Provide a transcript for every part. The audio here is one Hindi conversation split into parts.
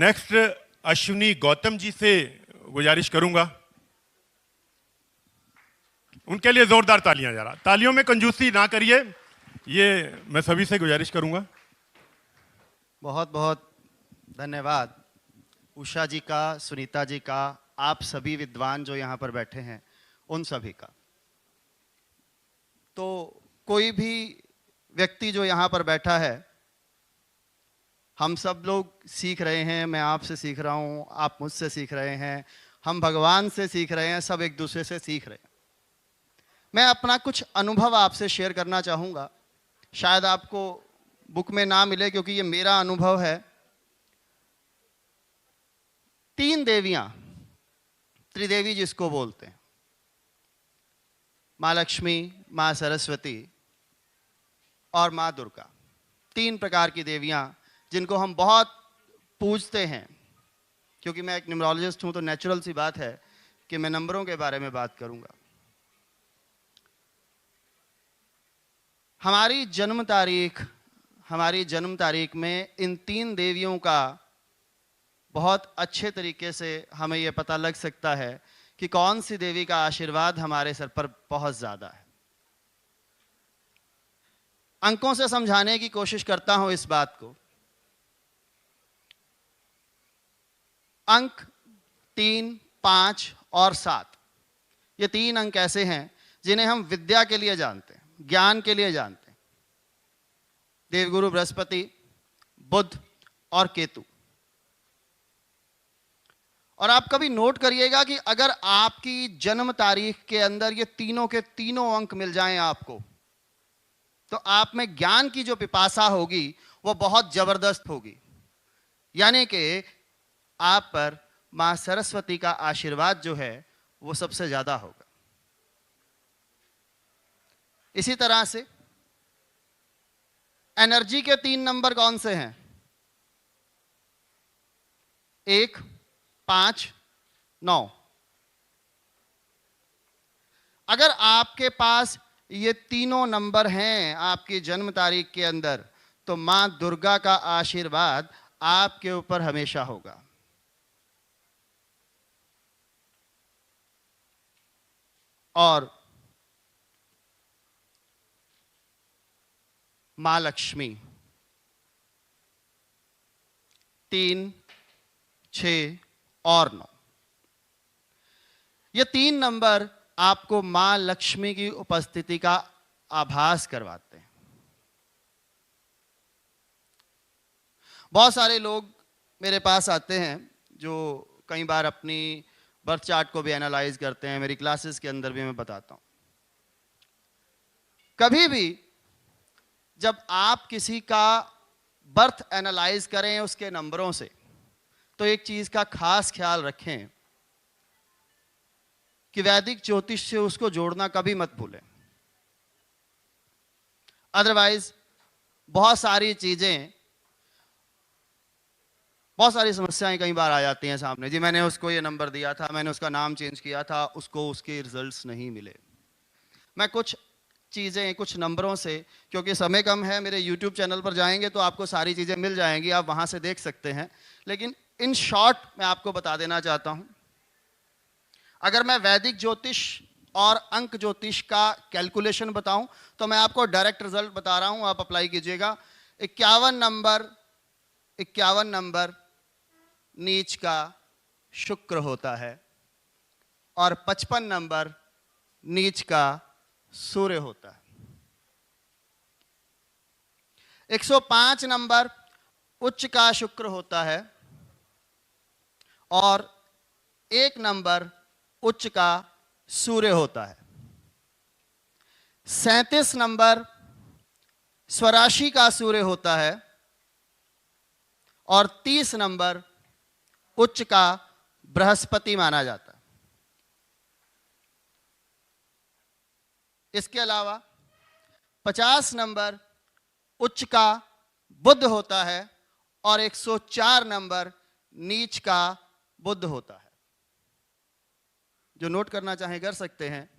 नेक्स्ट अश्विनी गौतम जी से गुजारिश करूंगा, उनके लिए जोरदार तालियां जरा, तालियों में कंजूसी ना करिए, ये मैं सभी से गुजारिश करूंगा। बहुत बहुत धन्यवाद उषा जी का, सुनीता जी का, आप सभी विद्वान जो यहाँ पर बैठे हैं उन सभी का। तो कोई भी व्यक्ति जो यहाँ पर बैठा है, हम सब लोग सीख रहे हैं, मैं आपसे सीख रहा हूँ, आप मुझसे सीख रहे हैं, हम भगवान से सीख रहे हैं, सब एक दूसरे से सीख रहे हैं। मैं अपना कुछ अनुभव आपसे शेयर करना चाहूँगा, शायद आपको बुक में ना मिले क्योंकि ये मेरा अनुभव है। 3 देवियां, त्रिदेवी जिसको बोलते हैं, माँ लक्ष्मी, माँ सरस्वती और माँ दुर्गा, 3 प्रकार की देवियां जिनको हम बहुत पूजते हैं। क्योंकि मैं एक न्यूमरोलॉजिस्ट हूं तो नेचुरल सी बात है कि मैं नंबरों के बारे में बात करूंगा। हमारी जन्म तारीख में इन 3 देवियों का बहुत अच्छे तरीके से हमें यह पता लग सकता है कि कौन सी देवी का आशीर्वाद हमारे सर पर बहुत ज्यादा है। अंकों से समझाने की कोशिश करता हूं इस बात को। अंक 3, 5 और 7, ये 3 अंक ऐसे हैं जिन्हें हम विद्या के लिए जानते हैं, ज्ञान के लिए जानते हैं। देवगुरु बृहस्पति, बुध और केतु। और आप कभी नोट करिएगा कि अगर आपकी जन्म तारीख के अंदर ये तीनों के तीनों अंक मिल जाएं आपको, तो आप में ज्ञान की जो पिपासा होगी वो बहुत जबरदस्त होगी। यानी कि आप पर मां सरस्वती का आशीर्वाद जो है वो सबसे ज्यादा होगा। इसी तरह से एनर्जी के 3 नंबर कौन से हैं? 1, 5, 9। अगर आपके पास ये तीनों नंबर हैं आपकी जन्म तारीख के अंदर, तो मां दुर्गा का आशीर्वाद आपके ऊपर हमेशा होगा। और मां लक्ष्मी 3, 6 और 9, ये 3 नंबर आपको मां लक्ष्मी की उपस्थिति का आभास करवाते हैं। बहुत सारे लोग मेरे पास आते हैं जो कई बार अपनी बर्थ चार्ट को भी एनालाइज करते हैं, मेरी क्लासेस के अंदर भी मैं बताता हूं। कभी भी जब आप किसी का बर्थ एनालाइज करें उसके नंबरों से, तो एक चीज का खास ख्याल रखें कि वैदिक ज्योतिष से उसको जोड़ना कभी मत भूलें। अदरवाइज बहुत सारी समस्याएं कई बार आ जाती हैं सामने। जी मैंने उसको ये नंबर दिया था, मैंने उसका नाम चेंज किया था, उसको उसके रिजल्ट्स नहीं मिले। मैं कुछ चीजें कुछ नंबरों से, क्योंकि समय कम है, मेरे YouTube चैनल पर जाएंगे तो आपको सारी चीजें मिल जाएंगी, आप वहां से देख सकते हैं। लेकिन इन शॉर्ट मैं आपको बता देना चाहता हूं। अगर मैं वैदिक ज्योतिष और अंक ज्योतिष का कैलकुलेशन बताऊं तो मैं आपको डायरेक्ट रिजल्ट बता रहा हूं, आप अप्लाई कीजिएगा। 51 नंबर नीच का शुक्र होता है और 55 नंबर नीच का सूर्य होता है। 105 नंबर उच्च का शुक्र होता है और 1 नंबर उच्च का सूर्य होता है। 37 नंबर स्वराशि का सूर्य होता है और 30 नंबर उच्च का बृहस्पति माना जाता है। इसके अलावा 50 नंबर उच्च का बुध होता है और 104 नंबर नीच का बुध होता है। जो नोट करना चाहें कर सकते हैं,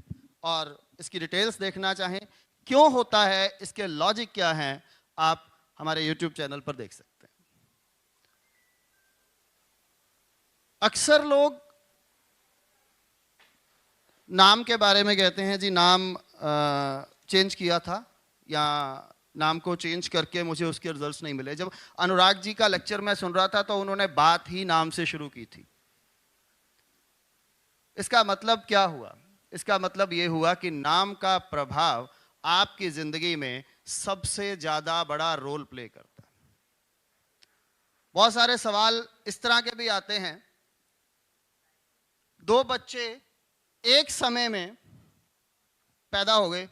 और इसकी डिटेल्स देखना चाहें क्यों होता है, इसके लॉजिक क्या हैं, आप हमारे YouTube चैनल पर देख सकते हैं। अक्सर लोग नाम के बारे में कहते हैं, जी नाम चेंज किया था या नाम को चेंज करके मुझे उसके रिजल्ट्स नहीं मिले। जब अनुराग जी का लेक्चर मैं सुन रहा था तो उन्होंने बात ही नाम से शुरू की थी। इसका मतलब क्या हुआ? इसका मतलब यह हुआ कि नाम का प्रभाव आपकी जिंदगी में सबसे ज्यादा बड़ा रोल प्ले करता है। बहुत सारे सवाल इस तरह के भी आते हैं, दो बच्चे एक समय में पैदा हो गए,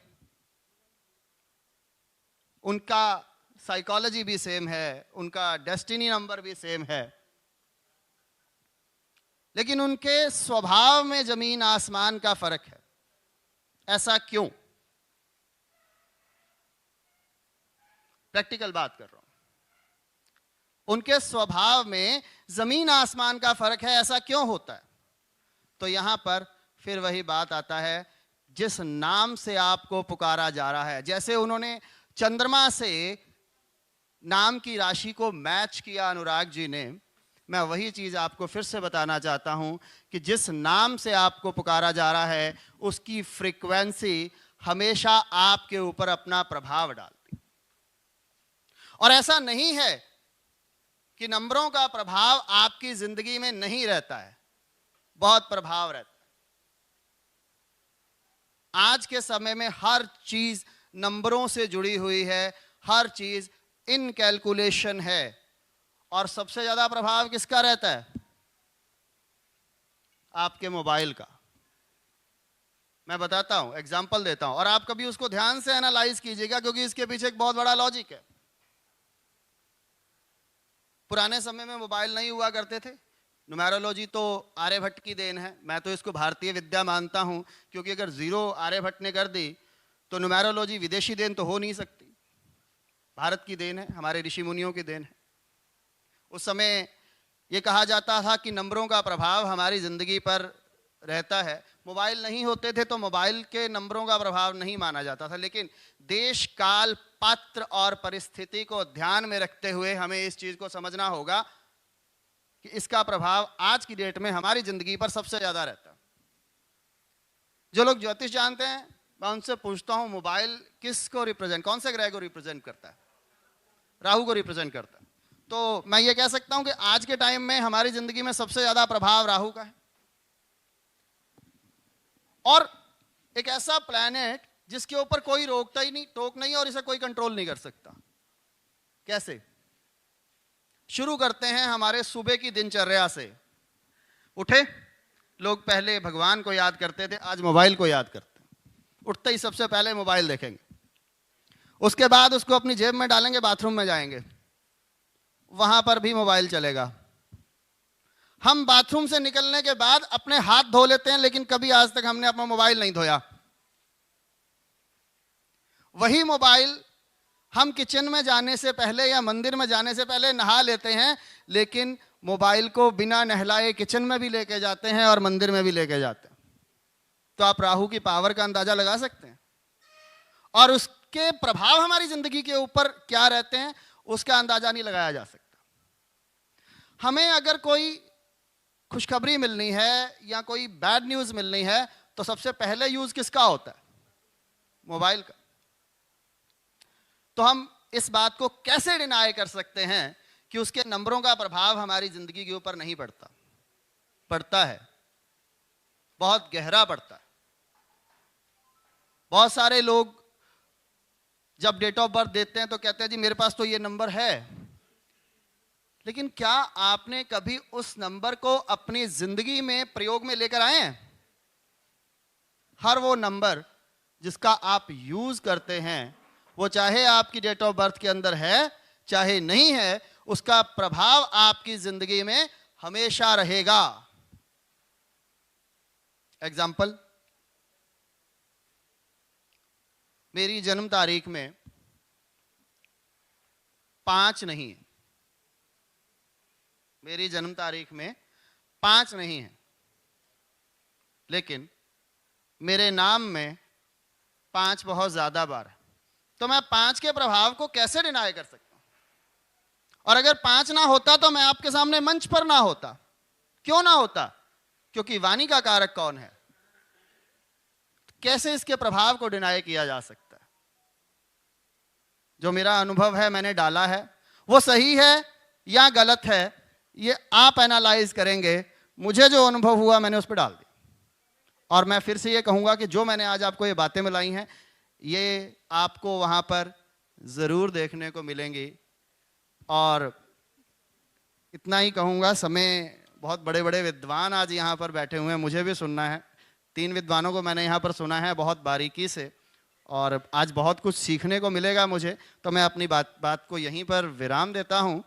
उनका साइकोलॉजी भी सेम है, उनका डेस्टिनी नंबर भी सेम है, लेकिन उनके स्वभाव में जमीन आसमान का फर्क है। ऐसा क्यों? प्रैक्टिकल बात कर रहा हूं। उनके स्वभाव में जमीन आसमान का फर्क है, ऐसा क्यों होता है? तो यहां पर फिर वही बात आता है, जिस नाम से आपको पुकारा जा रहा है। जैसे उन्होंने चंद्रमा से नाम की राशि को मैच किया अनुराग जी ने, मैं वही चीज आपको फिर से बताना चाहता हूं कि जिस नाम से आपको पुकारा जा रहा है उसकी फ्रीक्वेंसी हमेशा आपके ऊपर अपना प्रभाव डालती। और ऐसा नहीं है कि नंबरों का प्रभाव आपकी जिंदगी में नहीं रहता है, बहुत प्रभाव रहता है। आज के समय में हर चीज नंबरों से जुड़ी हुई है, हर चीज इन कैलकुलेशन है। और सबसे ज्यादा प्रभाव किसका रहता है? आपके मोबाइल का। मैं बताता हूं, एग्जांपल देता हूं, और आप कभी उसको ध्यान से एनालाइज कीजिएगा, क्योंकि इसके पीछे एक बहुत बड़ा लॉजिक है। पुराने समय में मोबाइल नहीं हुआ करते थे। न्यूमेरोलॉजी तो आर्यभट्ट की देन है, मैं तो इसको भारतीय विद्या मानता हूं, क्योंकि अगर जीरो आर्यभट्ट ने कर दी तो न्यूमेरोलॉजी विदेशी देन तो हो नहीं सकती, भारत की देन है, हमारे ऋषि मुनियों की देन है। उस समय ये कहा जाता था कि नंबरों का प्रभाव हमारी जिंदगी पर रहता है। मोबाइल नहीं होते थे तो मोबाइल के नंबरों का प्रभाव नहीं माना जाता था, लेकिन देश काल पात्र और परिस्थिति को ध्यान में रखते हुए हमें इस चीज को समझना होगा कि इसका प्रभाव आज की डेट में हमारी जिंदगी पर सबसे ज्यादा रहता है। जो लोग ज्योतिष जानते हैं, मैं उनसे पूछता हूं, मोबाइल किसको रिप्रेजेंट, कौन से ग्रह को रिप्रेजेंट करता है? राहु को रिप्रेजेंट करता है। तो मैं ये कह सकता हूं कि आज के टाइम में हमारी जिंदगी में सबसे ज्यादा प्रभाव राहु का है। और एक ऐसा प्लैनेट जिसके ऊपर कोई रोकता ही नहीं, टोक नहीं, और इसे कोई कंट्रोल नहीं कर सकता। कैसे? शुरू करते हैं हमारे सुबह की दिनचर्या से। उठे, लोग पहले भगवान को याद करते थे, आज मोबाइल को याद करते हैं। उठते ही सबसे पहले मोबाइल देखेंगे, उसके बाद उसको अपनी जेब में डालेंगे, बाथरूम में जाएंगे, वहां पर भी मोबाइल चलेगा। हम बाथरूम से निकलने के बाद अपने हाथ धो लेते हैं, लेकिन कभी आज तक हमने अपना मोबाइल नहीं धोया। वही मोबाइल हम किचन में जाने से पहले या मंदिर में जाने से पहले नहा लेते हैं, लेकिन मोबाइल को बिना नहलाए किचन में भी लेके जाते हैं और मंदिर में भी लेके जाते हैं। तो आप राहु की पावर का अंदाजा लगा सकते हैं, और उसके प्रभाव हमारी जिंदगी के ऊपर क्या रहते हैं उसका अंदाजा नहीं लगाया जा सकता। हमें अगर कोई खुशखबरी मिलनी है या कोई बैड न्यूज मिलनी है तो सबसे पहले यूज किसका होता है? मोबाइल का। तो हम इस बात को कैसे डिनाई कर सकते हैं कि उसके नंबरों का प्रभाव हमारी जिंदगी के ऊपर नहीं पड़ता? पड़ता है, बहुत गहरा पड़ता है। बहुत सारे लोग जब डेट ऑफ बर्थ देते हैं तो कहते हैं जी मेरे पास तो ये नंबर है, लेकिन क्या आपने कभी उस नंबर को अपनी जिंदगी में प्रयोग में लेकर आए हैं? हर वो नंबर जिसका आप यूज करते हैं, वो चाहे आपकी डेट ऑफ बर्थ के अंदर है चाहे नहीं है, उसका प्रभाव आपकी जिंदगी में हमेशा रहेगा। एग्जाम्पल, मेरी जन्म तारीख में 5 नहीं है, मेरी जन्म तारीख में 5 नहीं है, लेकिन मेरे नाम में 5 बहुत ज्यादा बार है। तो मैं 5 के प्रभाव को कैसे डिनाई कर सकता हूं? और अगर 5 ना होता तो मैं आपके सामने मंच पर ना होता। क्यों ना होता? क्योंकि वाणी का कारक कौन है? कैसे इसके प्रभाव को डिनाई किया जा सकता है? जो मेरा अनुभव है, मैंने डाला है, वो सही है या गलत है, ये आप एनालाइज करेंगे। मुझे जो अनुभव हुआ मैंने उस पर डाल दिया। और मैं फिर से ये कहूंगा कि जो मैंने आज आपको ये बातें मिलाई हैं, ये आपको वहां पर जरूर देखने को मिलेंगी। और इतना ही कहूंगा, समय, बहुत बड़े बड़े विद्वान आज यहाँ पर बैठे हुए हैं, मुझे भी सुनना है। 3 विद्वानों को मैंने यहाँ पर सुना है बहुत बारीकी से, और आज बहुत कुछ सीखने को मिलेगा मुझे। तो मैं अपनी बात को यहीं पर विराम देता हूँ।